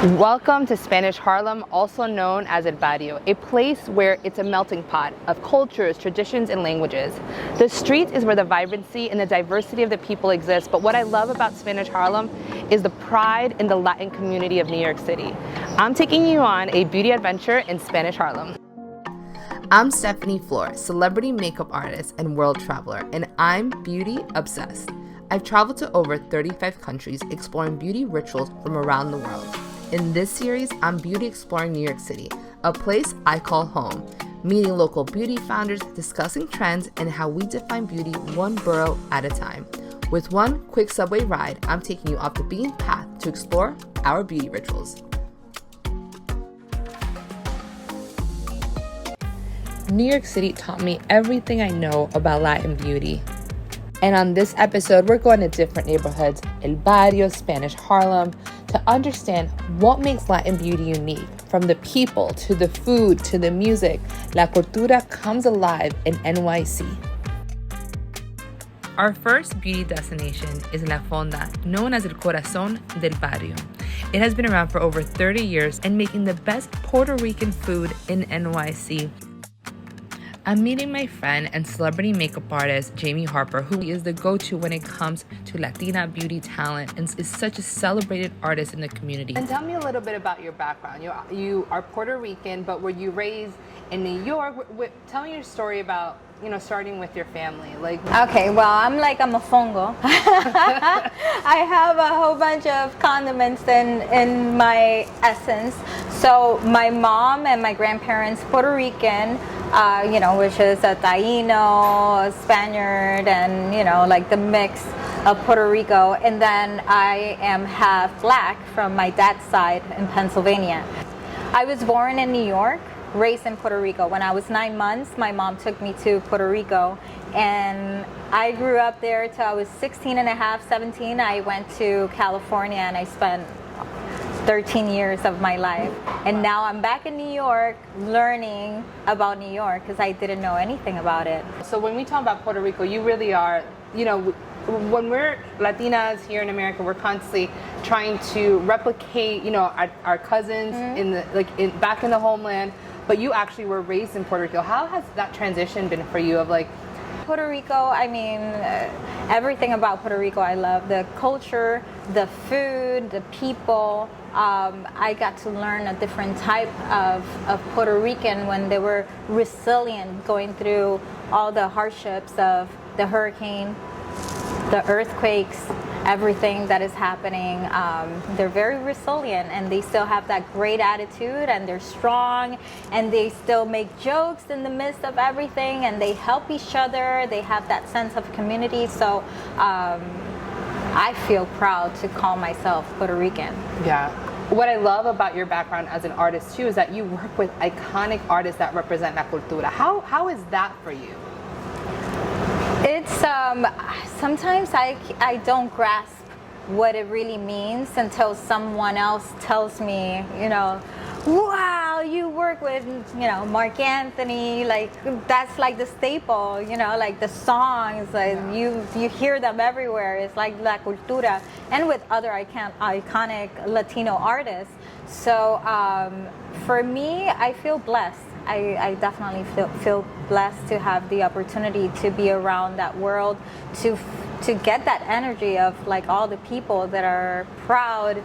Welcome to Spanish Harlem, also known as El Barrio, a place where it's a melting pot of cultures, traditions, and languages. The street is where the vibrancy and the diversity of the people exist, but what I love about Spanish Harlem is the pride in the Latin community of New York City. I'm taking you on a beauty adventure in Spanish Harlem. I'm Stephanie Flor, celebrity makeup artist and world traveler, and I'm beauty obsessed. I've traveled to over 35 countries exploring beauty rituals from around the world. In this series, I'm beauty exploring New York City, a place I call home, meeting local beauty founders, discussing trends, and how we define beauty one borough at a time. With one quick subway ride, I'm taking you off the beaten path to explore our beauty rituals. New York City taught me everything I know about Latin beauty. And on this episode, we're going to different neighborhoods, El Barrio, Spanish Harlem, to understand what makes Latin beauty unique. From the people, to the food, to the music, La Cultura comes alive in NYC. Our first beauty destination is La Fonda, known as El Corazón del Barrio. It has been around for over 30 years and making the best Puerto Rican food in NYC. I'm meeting my friend and celebrity makeup artist, Jamie Harper, who is the go-to when it comes to Latina beauty talent and is such a celebrated artist in the community. And tell me a little bit about your background. You are Puerto Rican, but were you raised in New York? Tell me your story about, starting with your family. Okay, well, I'm a fongo. I have a whole bunch of condiments in my essence. So my mom and my grandparents, Puerto Rican, which is a Taino, a Spaniard, and, the mix of Puerto Rico. And then I am half black from my dad's side in Pennsylvania. I was born in New York, raised in Puerto Rico. When I was 9 months, my mom took me to Puerto Rico, and I grew up there till I was 16 and a half, 17. I went to California and I spent 13 years of my life, and now I'm back in New York learning about New York because I didn't know anything about it. So when we talk about Puerto Rico, you really are, when we're Latinas here in America, we're constantly trying to replicate, our cousins back in the homeland, but you actually were raised in Puerto Rico. How has that transition been for you of Puerto Rico, everything about Puerto Rico I love. The culture, the food, the people. I got to learn a different type of Puerto Rican when they were resilient going through all the hardships of the hurricane, the earthquakes, everything that is happening. They're very resilient, and they still have that great attitude, and they're strong, and they still make jokes in the midst of everything, and they help each other. They have that sense of community. So I feel proud to call myself Puerto Rican. Yeah. What I love about your background as an artist too is that you work with iconic artists that represent La Cultura. How is that for you? It's sometimes I don't grasp what it really means until someone else tells me, wow, you work with, Mark Anthony, that's the staple, the songs, you hear them everywhere. It's like La Cultura, and with other iconic Latino artists. So for me, I feel blessed. I definitely feel blessed to have the opportunity to be around that world, to get that energy of all the people that are proud,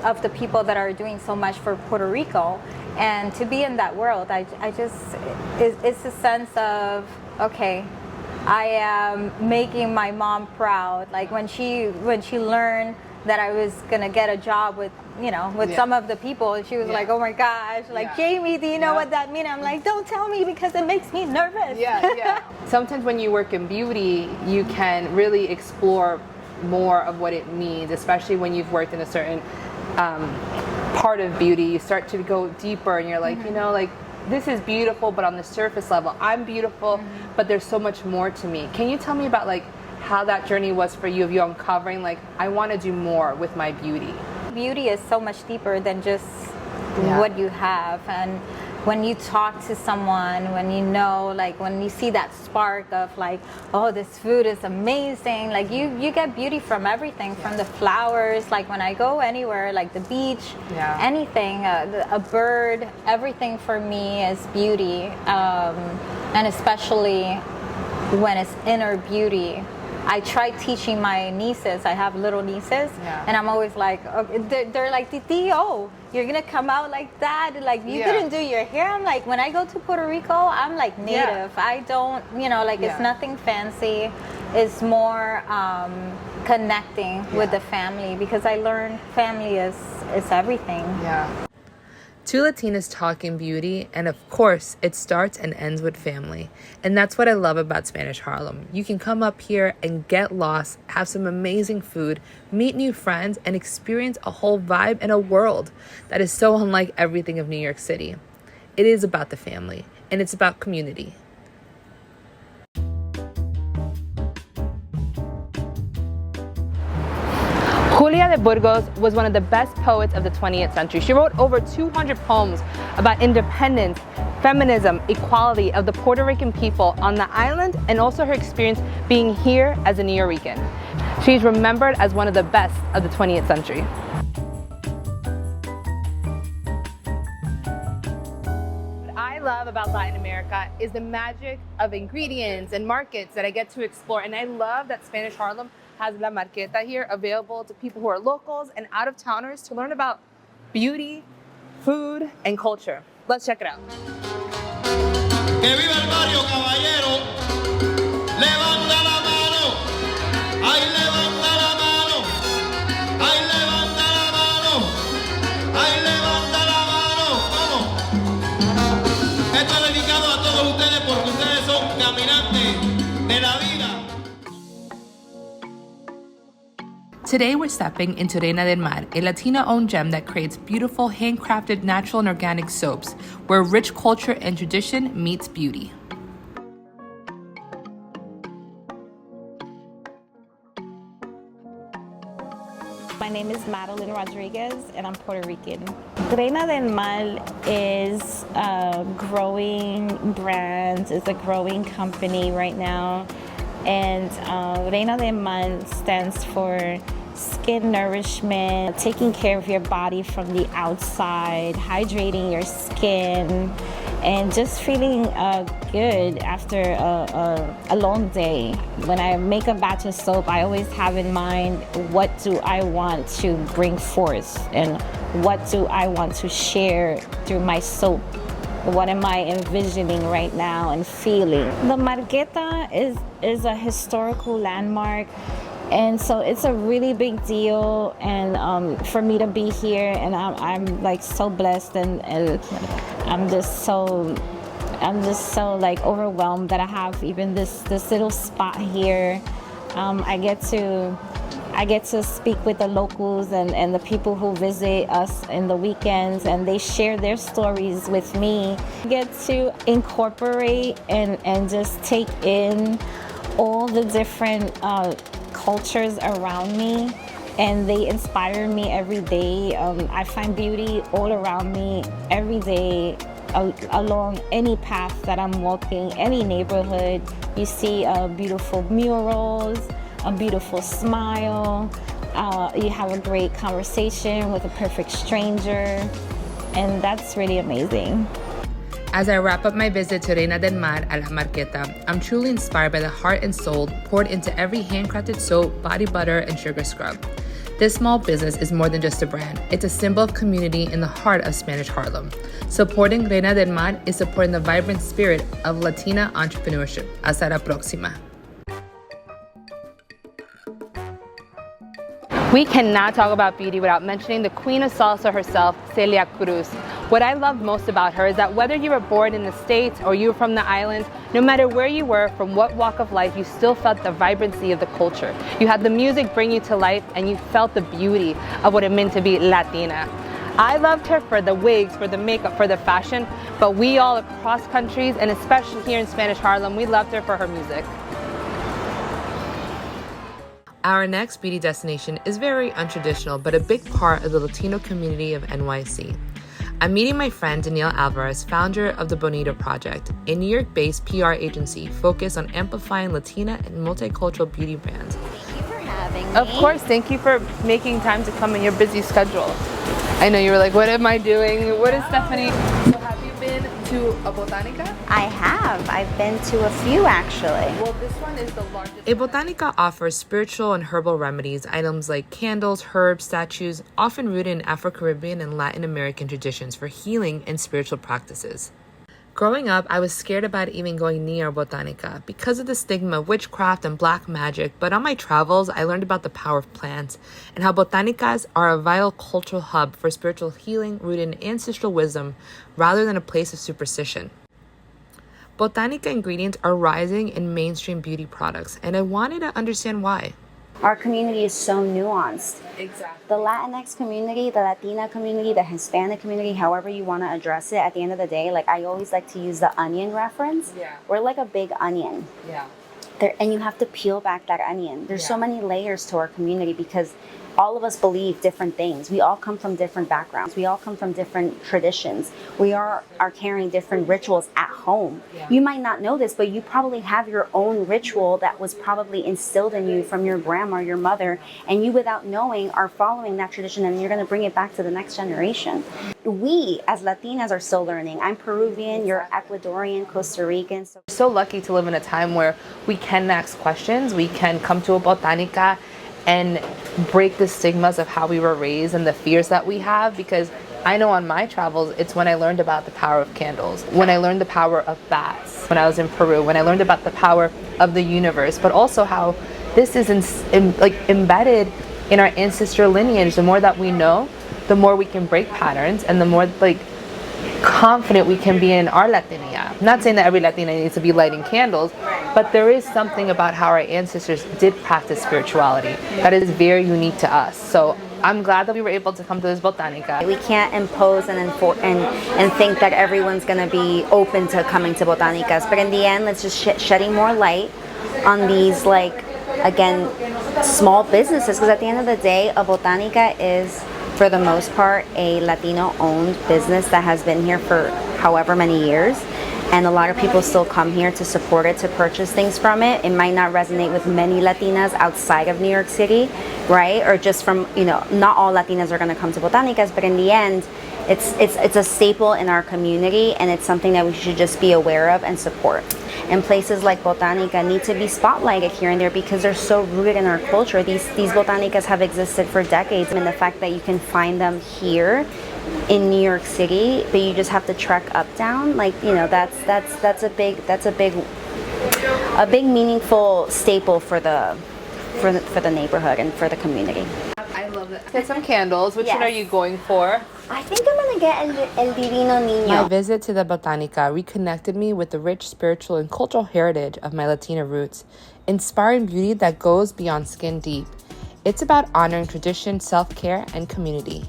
of the people that are doing so much for Puerto Rico, and to be in that world. It's a sense of, okay, I am making my mom proud. When she learned that I was gonna get a job with some of the people, she was like, oh my gosh, Jamie, do you know what that means? I'm like, don't tell me because it makes me nervous. Yeah. Sometimes when you work in beauty, you can really explore more of what it means, especially when you've worked in a certain part of beauty. You start to go deeper, and you're like, this is beautiful, but on the surface level, I'm beautiful, but there's so much more to me. Can you tell me about how that journey was for you, of you uncovering I want to do more with my beauty? Beauty is so much deeper than just what you have, and when you talk to someone, when you know, like when you see that spark of like, oh, this food is amazing, like you get beauty from everything, from the flowers, like when I go anywhere, like the beach, anything, a bird, everything for me is beauty, and especially when it's inner beauty. I try teaching my nieces. I have little nieces, and I'm always like, okay, they're like, Titi, oh, you're gonna come out like that? Like you didn't do your hair? I'm like, when I go to Puerto Rico, I'm like native. I don't, like it's nothing fancy. It's more connecting with the family, because I learned family is everything. Two Latinas talking beauty, and of course, it starts and ends with family. And that's what I love about Spanish Harlem. You can come up here and get lost, have some amazing food, meet new friends, and experience a whole vibe and a world that is so unlike everything of New York City. It is about the family, and it's about community. Julia de Burgos was one of the best poets of the 20th century. She wrote over 200 poems about independence, feminism, equality of the Puerto Rican people on the island, and also her experience being here as a New Yorican. She's remembered as one of the best of the 20th century. What I love about Latin America is the magic of ingredients and markets that I get to explore, and I love that Spanish Harlem has La Marqueta here available to people who are locals and out-of-towners to learn about beauty, food, and culture. Let's check it out. Que viva el barrio, caballero. Levanta la mano. Ay, levanta la mano. Ay, levanta la mano. Ay, levanta la mano. Vamos. Esto es dedicado a todos ustedes porque ustedes son caminantes de la vida. Today we're stepping into Reina Del Mar, a Latina-owned gem that creates beautiful handcrafted natural and organic soaps, where rich culture and tradition meets beauty. My name is Madeline Rodriguez, and I'm Puerto Rican. Reina Del Mar is a growing brand, it's a growing company right now. And Reina Del Mar stands for skin nourishment, taking care of your body from the outside, hydrating your skin, and just feeling good after a long day. When I make a batch of soap, I always have in mind, what do I want to bring forth and what do I want to share through my soap? What am I envisioning right now and feeling? The Marqueta is a historical landmark, and so it's a really big deal, and for me to be here, and I'm like so blessed, and I'm just so like overwhelmed that I have even this little spot here. I get to speak with the locals and the people who visit us in the weekends, and they share their stories with me. I get to incorporate and just take in all the different cultures around me, and they inspire me every day. I find beauty all around me every day, along any path that I'm walking, any neighborhood. You see beautiful murals, a beautiful smile, you have a great conversation with a perfect stranger, and that's really amazing. As I wrap up my visit to Reina Del Mar a La Marqueta, I'm truly inspired by the heart and soul poured into every handcrafted soap, body butter, and sugar scrub. This small business is more than just a brand. It's a symbol of community in the heart of Spanish Harlem. Supporting Reina Del Mar is supporting the vibrant spirit of Latina entrepreneurship. Hasta la próxima. We cannot talk about beauty without mentioning the queen of salsa herself, Celia Cruz. What I love most about her is that whether you were born in the States or you were from the islands, no matter where you were, from what walk of life, you still felt the vibrancy of the culture. You had the music bring you to life, and you felt the beauty of what it meant to be Latina. I loved her for the wigs, for the makeup, for the fashion, but we all across countries, and especially here in Spanish Harlem, we loved her for her music. Our next beauty destination is very untraditional, but a big part of the Latino community of NYC. I'm meeting my friend Danielle Alvarez, founder of the Bonita Project, a New York-based PR agency focused on amplifying Latina and multicultural beauty brands. Thank you for having me. Of course, thank you for making time to come in your busy schedule. I know you were like, what am I doing? What is Stephanie? So have you been to a Botanica? I have. I've been to a few actually. Well, this one is the largest. A Botanica offers spiritual and herbal remedies, items like candles, herbs, statues, often rooted in Afro-Caribbean and Latin American traditions for healing and spiritual practices. Growing up, I was scared about even going near Botanica because of the stigma of witchcraft and black magic, but on my travels, I learned about the power of plants and how Botanicas are a vital cultural hub for spiritual healing rooted in ancestral wisdom rather than a place of superstition. Botanica ingredients are rising in mainstream beauty products, and I wanted to understand why. Our community is so nuanced. Exactly. The Latinx community, the Latina community, the Hispanic community, however you want to address it, at the end of the day, like I always like to use the onion reference. Yeah. We're like a big onion. Yeah. And you have to peel back that onion. There's so many layers to our community because all of us believe different things. We all come from different backgrounds. We all come from different traditions. We are carrying different rituals at home. Yeah. You might not know this, but you probably have your own ritual that was probably instilled in you from your grandma or your mother, and you, without knowing, are following that tradition, and you're going to bring it back to the next generation. We, as Latinas, are still learning. I'm Peruvian, you're Ecuadorian, Costa Rican. So lucky to live in a time where we can ask questions, we can come to a Botanica and break the stigmas of how we were raised and the fears that we have, because I know on my travels, it's when I learned about the power of candles, when I learned the power of bats, when I was in Peru, when I learned about the power of the universe, but also how this is embedded in our ancestral lineage. The more that we know, the more we can break patterns and the more confident we can be in our Latinidad. I'm not saying that every Latina needs to be lighting candles, but there is something about how our ancestors did practice spirituality that is very unique to us. So I'm glad that we were able to come to this Botanica. We can't impose and think that everyone's going to be open to coming to Botanicas. But in the end, let's just shedding more light on these, again, small businesses. Because at the end of the day, a Botanica is, for the most part, a Latino-owned business that has been here for however many years. And a lot of people still come here to support it, to purchase things from it. It might not resonate with many Latinas outside of New York City, right? Or just from, not all Latinas are going to come to Botanicas, but in the end, it's a staple in our community, and it's something that we should just be aware of and support. And places like Botanica need to be spotlighted here and there because they're so rooted in our culture. These Botanicas have existed for decades, and the fact that you can find them here in New York City, but you just have to trek uptown, that's a big meaningful staple for the neighborhood and for the community. I love it. Get some candles. Which Yes. one are you going for? I think I'm gonna get El Divino Niño. My visit to the Botanica reconnected me with the rich spiritual and cultural heritage of my Latina roots, inspiring beauty that goes beyond skin deep. It's about honoring tradition, self-care, and community.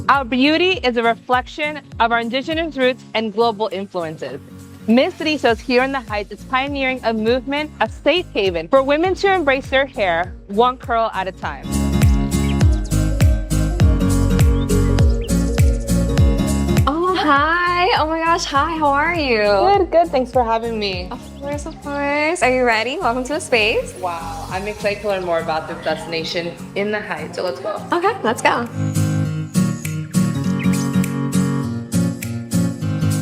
Our beauty is a reflection of our indigenous roots and global influences. Miss Rizos here in the Heights is pioneering a movement, a safe haven for women to embrace their hair one curl at a time. Oh, hi. Oh my gosh, hi. How are you? Good. Thanks for having me. Of course, of course. Are you ready? Welcome to the space. Wow, I'm excited to learn more about this destination in the Heights, so let's go. Okay, let's go.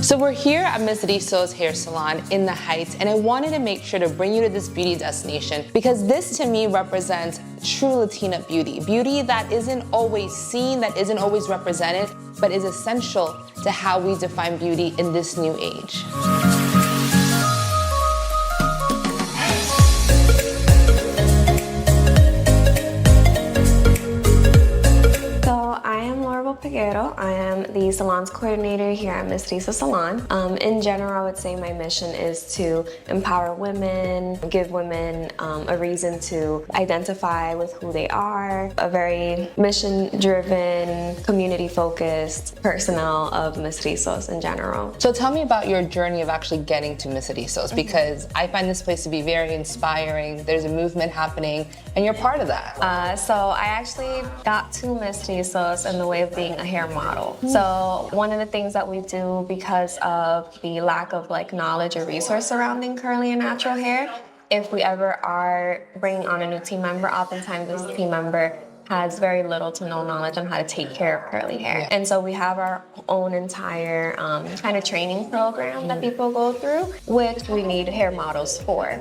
So we're here at Miss Rizos Hair Salon in the Heights, and I wanted to make sure to bring you to this beauty destination because this to me represents true Latina beauty. Beauty that isn't always seen, that isn't always represented, but is essential to how we define beauty in this new age. Figuero. I am the salons coordinator here at Rizos Salon. In general, I would say my mission is to empower women, give women a reason to identify with who they are, a very mission-driven, community-focused personnel of Rizos in general. So tell me about your journey of actually getting to Rizos, because I find this place to be very inspiring. There's a movement happening, and you're part of that. So I actually got to Rizos in the way of being a hair model. So one of the things that we do, because of the lack of knowledge or resource surrounding curly and natural hair, if we ever are bringing on a new team member, oftentimes this team member has very little to no knowledge on how to take care of curly hair. And so we have our own entire kind of training program that people go through, which we need hair models for.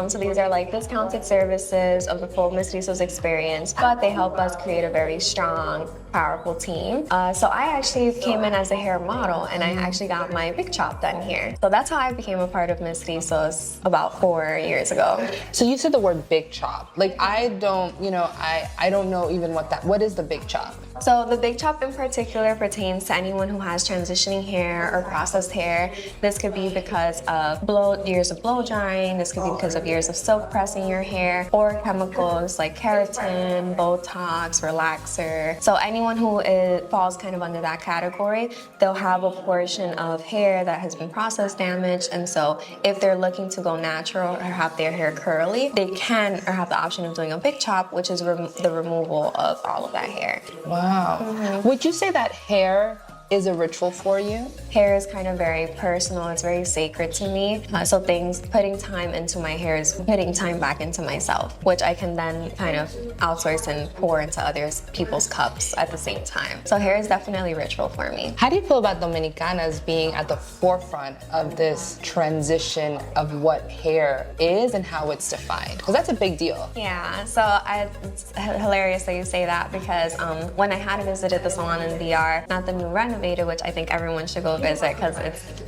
So these are discounted services of the full Rizos experience, but they help us create a very strong, powerful team. So I actually came in as a hair model, and I actually got my big chop done here. So that's how I became a part of Rizos about 4 years ago. So you said the word big chop. I don't know even what is the big chop? So the big chop in particular pertains to anyone who has transitioning hair or processed hair. This could be because of years of blow drying, this could be because of years of silk pressing your hair, or chemicals like keratin, Botox, relaxer. So anyone who falls kind of under that category, they'll have a portion of hair that has been process damaged, and so if they're looking to go natural or have their hair curly, they can or have the option of doing a big chop, which is the removal of all of that hair. Wow. Would you say that hair is a ritual for you? Hair is kind of very personal, it's very sacred to me. So putting time into my hair is putting time back into myself, which I can then kind of outsource and pour into other people's cups at the same time. So hair is definitely ritual for me. How do you feel about Dominicanas being at the forefront of this transition of what hair is and how it's defined? Because that's a big deal. Yeah, so it's hilarious that you say that, because when I had visited the salon in VR, not the new renovated, which I think everyone should go visit because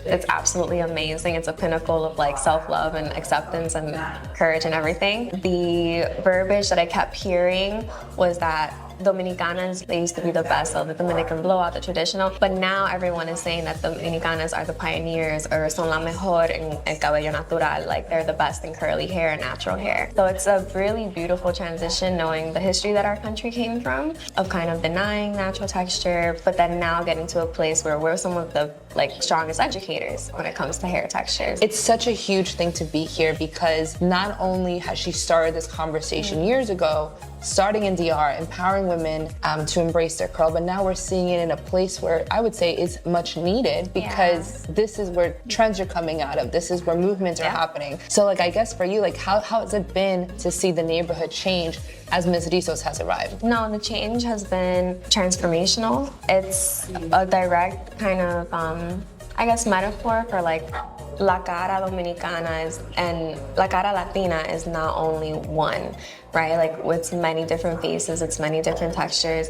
it's absolutely amazing. It's a pinnacle of self-love and acceptance and courage and everything. The verbiage that I kept hearing was that Dominicanas, they used to be the best, so the Dominican blowout, the traditional, but now everyone is saying that Dominicanas are the pioneers or son la mejor en el cabello natural, they're the best in curly hair and natural hair. So it's a really beautiful transition, knowing the history that our country came from, of kind of denying natural texture, but then now getting to a place where we're some of the strongest educators when it comes to hair textures. It's such a huge thing to be here, because not only has she started this conversation years ago, starting in DR, empowering women to embrace their curl, but now we're seeing it in a place where I would say is much needed, because this is where trends are coming out of, this is where movements are happening. So I guess for you, how has it been to see the neighborhood change as Ms. Rizos has arrived? No, the change has been transformational. It's a direct kind of, metaphor for La cara dominicana and La cara latina is not only one, right? It's many different faces, it's many different textures.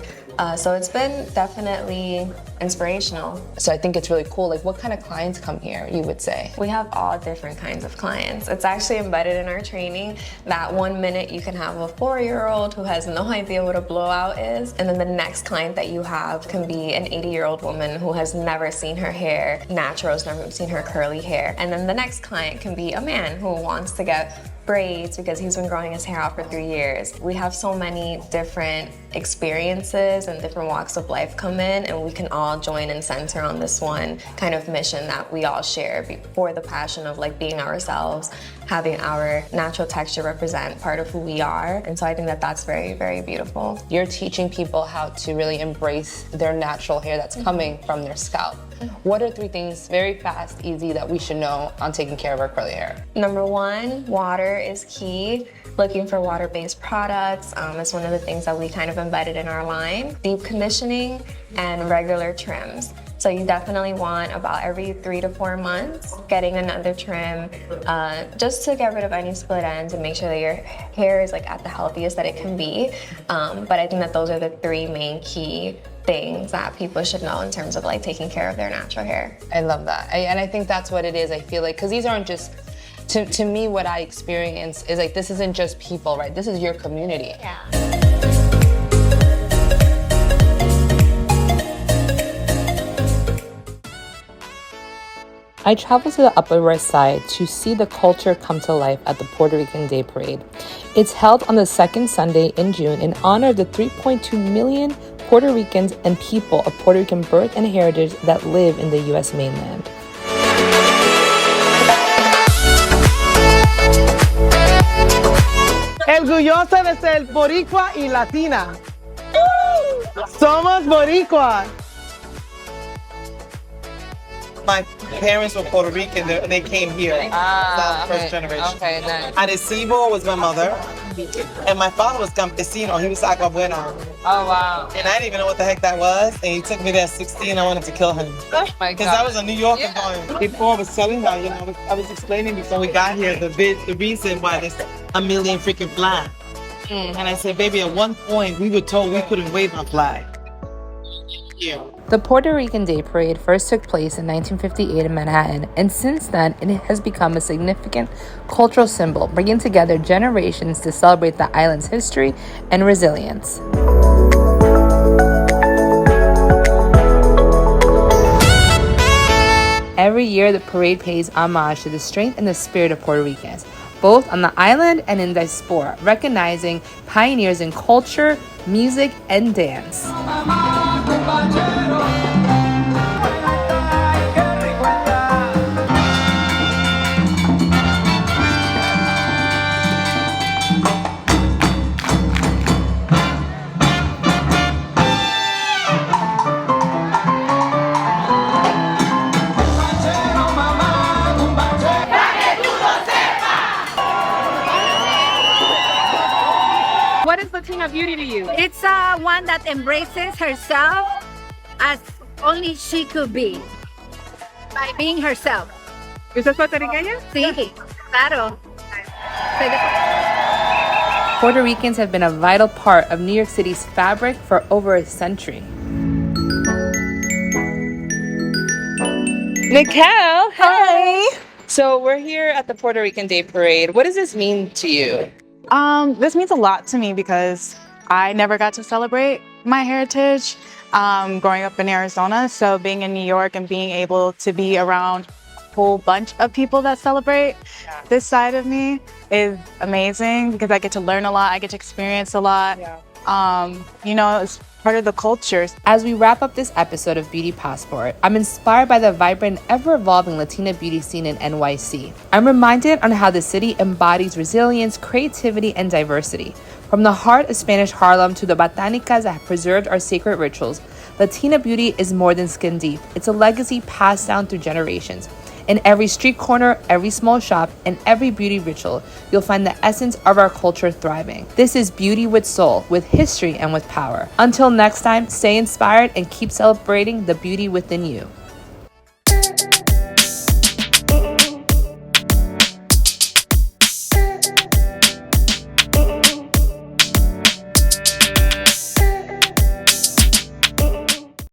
So it's been definitely inspirational. So I think it's really cool. What kind of clients come here, you would say? We have all different kinds of clients. It's actually embedded in our training that 1 minute you can have a 4-year-old who has no idea what a blowout is, and then the next client that you have can be an 80-year-old woman who has never seen her hair natural, has never seen her curly hair. And then the next client can be a man who wants to get braids because he's been growing his hair out for 3 years. We have so many different experiences and different walks of life come in, and we can all join and center on this one kind of mission that we all share for the passion of being ourselves, having our natural texture represent part of who we are. And so I think that that's very, very beautiful. You're teaching people how to really embrace their natural hair that's coming from their scalp. What are 3 things, very fast, easy, that we should know on taking care of our curly hair? Number 1, water is key. Looking for water-based products is one of the things that we kind of embedded in our line. Deep conditioning and regular trims. So you definitely want about every 3 to 4 months getting another trim just to get rid of any split ends and make sure that your hair is at the healthiest that it can be. But I think that those are the 3 main key things that people should know in terms of taking care of their natural hair. I love that. And I think that's what it is. I feel because these aren't just, to me, what I experience is this isn't just people, right? This is your community. Yeah. I traveled to the Upper West Side to see the culture come to life at the Puerto Rican Day Parade. It's held on the second Sunday in June in honor of the 3.2 million Puerto Ricans and people of Puerto Rican birth and heritage that live in the U.S. mainland. Orgullosa de ser boricua y latina. Somos boricuas. My parents were Puerto Rican, they came here. First generation. Okay, nice. Arecibo was my mother, and my father was campesino, he was agua buena. Oh, wow. And I didn't even know what the heck that was, and he took me there at 16, I wanted to kill him. Oh my God. Because I was a New Yorker going. Before I was telling her, you know, I was explaining before we got here the reason why there's a million freaking flags. And I said, baby, at one point we were told we couldn't wave our flag. Yeah. The Puerto Rican Day Parade first took place in 1958 in Manhattan, and since then it has become a significant cultural symbol, bringing together generations to celebrate the island's history and resilience. Every year, the parade pays homage to the strength and the spirit of Puerto Ricans, both on the island and in diaspora, recognizing pioneers in culture, music, and dance. What is Latina beauty to you? It's one that embraces herself as only she could be, by being herself. ¿Usted es puertorriqueña? Sí, claro. Puerto Ricans have been a vital part of New York City's fabric for over a century. Nicole, hi! So we're here at the Puerto Rican Day Parade. What does this mean to you? This means a lot to me because I never got to celebrate my heritage growing up in Arizona. So being in New York and being able to be around a whole bunch of people that celebrate this side of me is amazing because I get to learn a lot. I get to experience a lot. You know, it's part of the culture. As we wrap up this episode of Beauty Passport, I'm inspired by the vibrant, ever-evolving Latina beauty scene in NYC. I'm reminded on how the city embodies resilience, creativity, and diversity. From the heart of Spanish Harlem to the Botanicas that have preserved our sacred rituals, Latina beauty is more than skin deep. It's a legacy passed down through generations. In every street corner, every small shop, and every beauty ritual, you'll find the essence of our culture thriving. This is beauty with soul, with history, and with power. Until next time, stay inspired and keep celebrating the beauty within you.